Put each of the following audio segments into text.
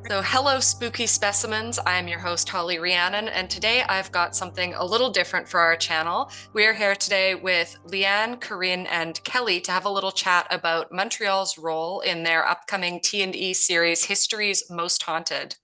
So, hello, spooky specimens. I'm your host, Holly Rhiannon, and today I've got something a little different for our channel. We're here today with Leanne, Corine, and Kelly to have a little chat about Montreal's role in their upcoming T&E series, History's Most Haunted.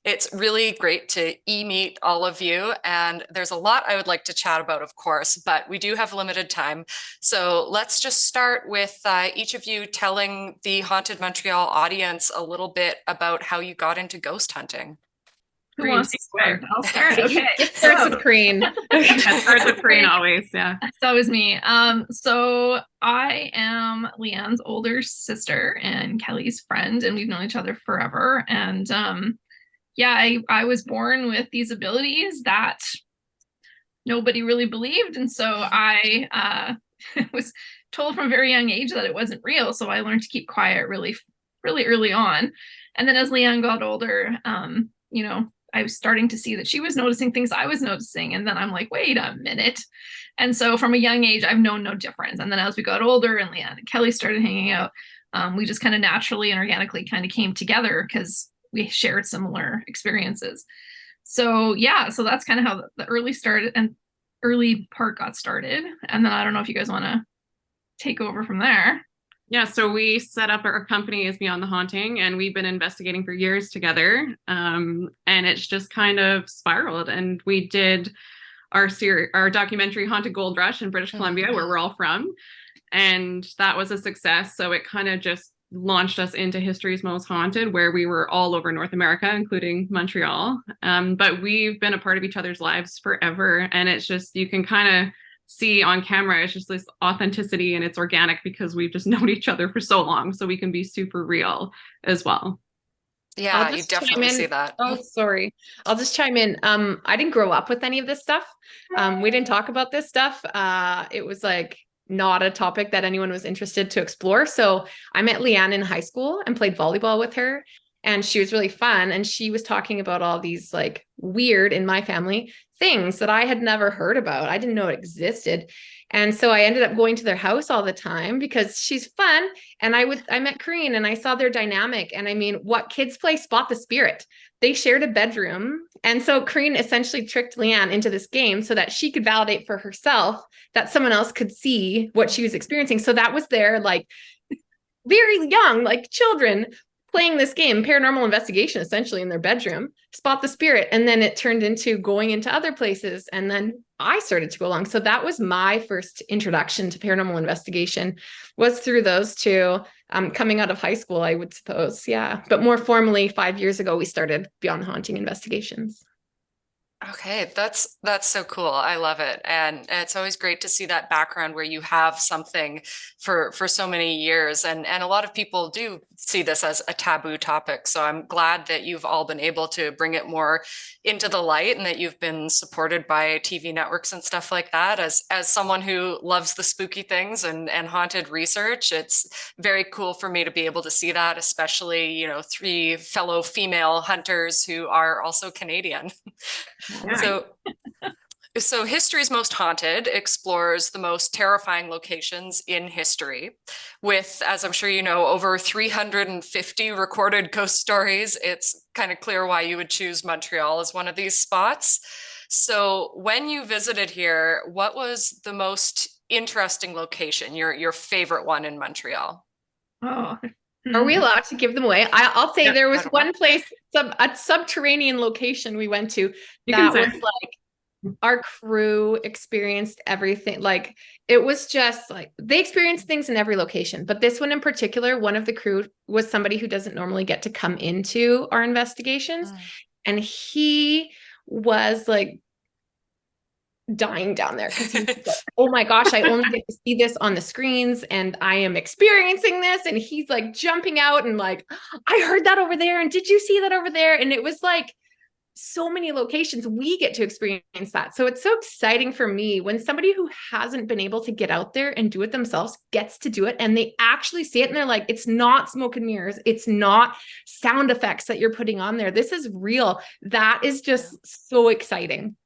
It's really great to meet all of you, and there's a lot I would like to chat about, of course, but we do have limited time. So let's just start with each of you telling the Haunted Montreal audience a little bit about how you got into ghost hunting. Who wants to start? I'll start. Okay. It starts with Corine. It starts with Corine always. Yeah. So is me. So I am Leanne's older sister and Kelly's friend, and we've known each other forever. And yeah, I was born with these abilities that nobody really believed, and so I was told from a very young age that it wasn't real. So I learned to keep quiet really, really early on. And then as Leanne got older, I was starting to see that she was noticing things I was noticing. And then I'm like, wait a minute. And so from a young age, I've known no difference. And then as we got older and Leanne and Kelly started hanging out, we just kind of naturally and organically kind of came together because we shared similar experiences. So yeah, so that's kind of how the early part got started. And then I don't know if you guys want to take over from there. Yeah, so we set up our company as Beyond the Haunting, and we've been investigating for years together. And it's just kind of spiraled. And we did our documentary Haunted Gold Rush in British Columbia, where we're all from. And that was a success. So it kind of just launched us into History's Most Haunted, where we were all over North America, including Montreal. But we've been a part of each other's lives forever. And it's just, you can kind of see on camera, it's just this authenticity, and it's organic because we've just known each other for so long, so we can be super real as well. Yeah, you definitely see that. Oh, sorry. I'll just chime in. I didn't grow up with any of this stuff. We didn't talk about this stuff. It was like not a topic that anyone was interested to explore. So I met Leanne in high school and played volleyball with her. And she was really fun. And she was talking about all these like weird, in my family, things that I had never heard about. I didn't know it existed. And so I ended up going to their house all the time because she's fun. And I met Corine and I saw their dynamic. And I mean, what kids play Spot the Spirit. They shared a bedroom. And so Corine essentially tricked Leanne into this game so that she could validate for herself that someone else could see what she was experiencing. So that was their like very young, like children playing this game, paranormal investigation, essentially in their bedroom, Spot the Spirit. And then it turned into going into other places. And then I started to go along. So that was my first introduction to paranormal investigation, was through those two, coming out of high school, I would suppose. Yeah. But more formally, 5 years ago, we started Beyond the Haunting investigations. Okay, that's so cool. I love it. And it's always great to see that background where you have something for so many years. And a lot of people do see this as a taboo topic. So I'm glad that you've all been able to bring it more into the light and that you've been supported by TV networks and stuff like that. As someone who loves the spooky things and haunted research, it's very cool for me to be able to see that, especially, three fellow female hunters who are also Canadian. Yeah. So History's Most Haunted explores the most terrifying locations in history. With, as I'm sure you know, over 350 recorded ghost stories, it's kind of clear why you would choose Montreal as one of these spots. So when you visited here, what was the most interesting location, your favorite one in Montreal? Oh. Are we allowed to give them away? I'll say there was one know. place, a subterranean location we went to You that can was say. like our crew experienced everything. Like it was just like they experienced things in every location. But this one in particular, one of the crew was somebody who doesn't normally get to come into our investigations. And he was like dying down there because he's like, oh my gosh, I only get to see this on the screens and I am experiencing this. And he's like jumping out and like, I heard that over there. And did you see that over there? And it was like so many locations we get to experience that. So it's so exciting for me when somebody who hasn't been able to get out there and do it themselves gets to do it and they actually see it and they're like, it's not smoke and mirrors. It's not sound effects that you're putting on there. This is real. That is just so exciting.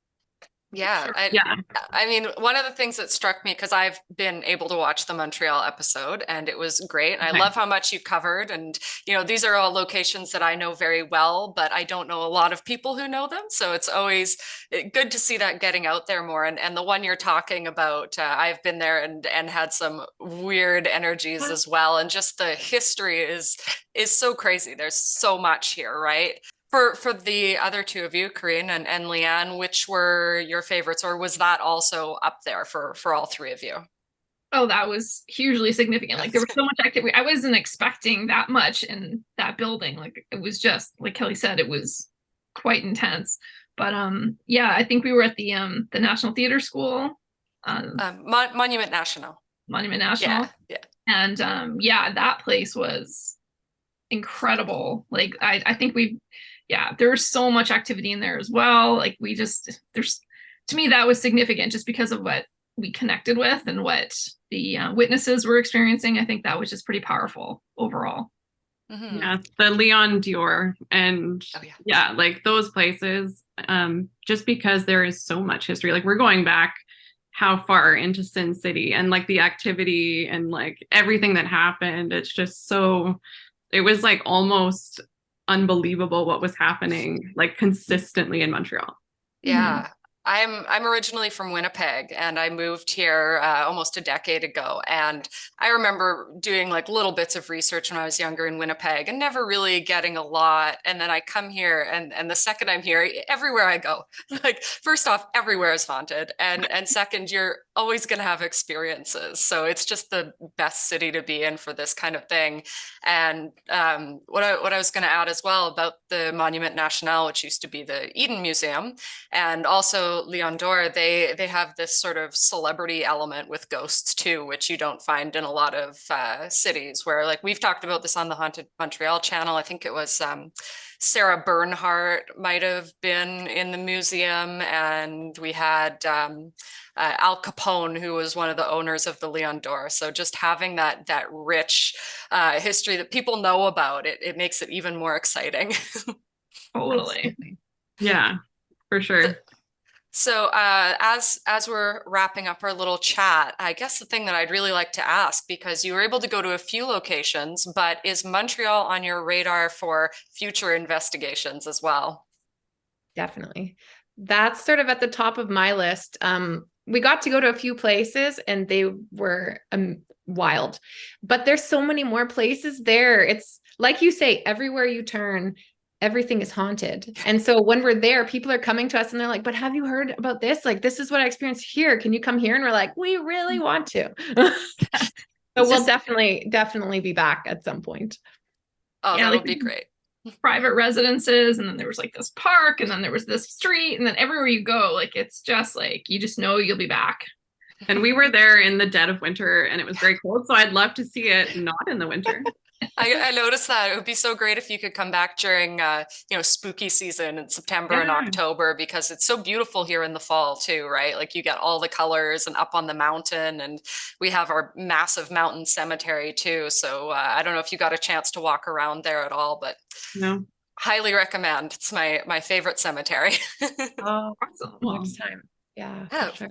Yeah, Sure. Yeah. I mean, one of the things that struck me, because I've been able to watch the Montreal episode and it was great. And I Okay. love how much you covered. And, these are all locations that I know very well, but I don't know a lot of people who know them. So it's always good to see that getting out there more. And the one you're talking about, I've been there and had some weird energies as well. And just the history is so crazy. There's so much here, right? For the other two of you, Corine and Leanne, which were your favorites, or was that also up there for all three of you? Oh, that was hugely significant. Like there was so much activity. I wasn't expecting that much in that building. Like it was just like Kelly said, it was quite intense. But yeah, I think we were at the National Theater School, Monument National. Monument National. Yeah. And yeah, that place was incredible. Like I think there was so much activity in there as well. Like to me that was significant just because of what we connected with and what the witnesses were experiencing. I think that was just pretty powerful overall. Mm-hmm. Yeah, the Leon Dior and yeah, like those places, just because there is so much history. Like we're going back how far into Sin City and like the activity and like everything that happened. It's just it was like almost unbelievable what was happening like consistently in Montreal. Yeah. Mm-hmm. I'm originally from Winnipeg and I moved here almost a decade ago. And I remember doing like little bits of research when I was younger in Winnipeg and never really getting a lot. And then I come here and the second I'm here, everywhere I go, like first off, everywhere is haunted. And second, you're always going to have experiences. So it's just the best city to be in for this kind of thing. And what I was going to add as well about the Monument National, which used to be the Eden Museum, and also Leon d'Or, they have this sort of celebrity element with ghosts too, which you don't find in a lot of cities. Where like we've talked about this on the Haunted Montreal channel. I think it was Sarah Bernhardt might have been in the museum, and we had Al Capone, who was one of the owners of the Leon d'Or. So just having that rich history that people know about, it makes it even more exciting. Totally. Yeah, for sure. So as we're wrapping up our little chat, I guess the thing that I'd really like to ask, because you were able to go to a few locations, but is Montreal on your radar for future investigations as well? Definitely. That's sort of at the top of my list. We got to go to a few places and they were wild, but there's so many more places there. It's like you say, everywhere you turn, everything is haunted. And so when we're there, people are coming to us and they're like, but have you heard about this? Like, this is what I experienced here. Can you come here? And we're like, we really want to. So we'll definitely be back at some point. Oh, yeah, that would be great. Private residences, and then there was like this park, and then there was this street, and then everywhere you go, like it's just like you just know you'll be back. And we were there in the dead of winter and it was very cold, so I'd love to see it not in the winter. I noticed that it would be so great if you could come back during spooky season in September and October, because it's so beautiful here in the fall too, right? Like you get all the colors and up on the mountain, and we have our massive mountain cemetery too. So I don't know if you got a chance to walk around there at all, but no, highly recommend. It's my favorite cemetery. Oh, awesome. Next time. Yeah, for sure.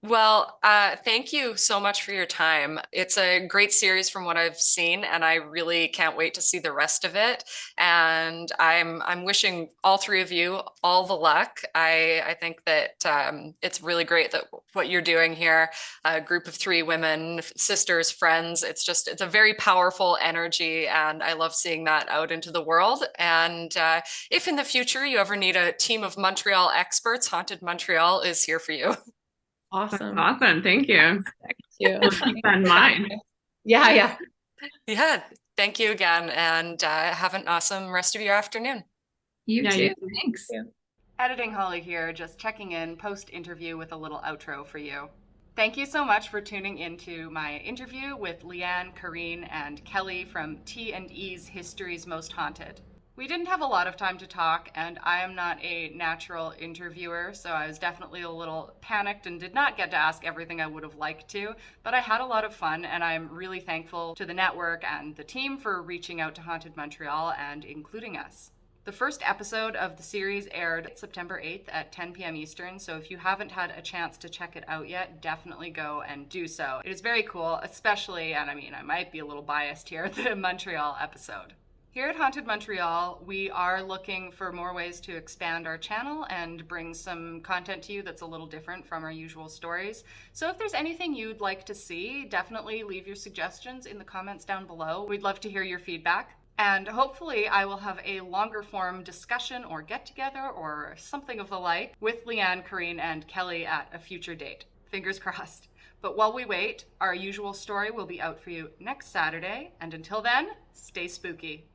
Well, thank you so much for your time. It's a great series from what I've seen, and I really can't wait to see the rest of it. And I'm wishing all three of you all the luck. I think that it's really great that what you're doing here, a group of three women, sisters, friends. It's a very powerful energy, and I love seeing that out into the world. And if in the future you ever need a team of Montreal experts, Haunted Montreal is here for you. Awesome. Awesome. Thank you. Thank you. We'll keep that in mind. Yeah. Yeah. Thank you again. And have an awesome rest of your afternoon. You too. Thanks. Editing Holly here, just checking in post-interview with a little outro for you. Thank you so much for tuning into my interview with Leanne, Corine, and Kelly from T&E's History's Most Haunted. We didn't have a lot of time to talk, and I am not a natural interviewer, so I was definitely a little panicked and did not get to ask everything I would have liked to, but I had a lot of fun, and I'm really thankful to the network and the team for reaching out to Haunted Montreal and including us. The first episode of the series aired September 8th at 10 p.m. Eastern, so if you haven't had a chance to check it out yet, definitely go and do so. It is very cool, especially, and I mean, I might be a little biased here, the Montreal episode. Here at Haunted Montreal, we are looking for more ways to expand our channel and bring some content to you that's a little different from our usual stories. So if there's anything you'd like to see, definitely leave your suggestions in the comments down below. We'd love to hear your feedback. And hopefully I will have a longer form discussion or get together or something of the like with Leanne, Corine, and Kelly at a future date. Fingers crossed. But while we wait, our usual story will be out for you next Saturday. And until then, stay spooky.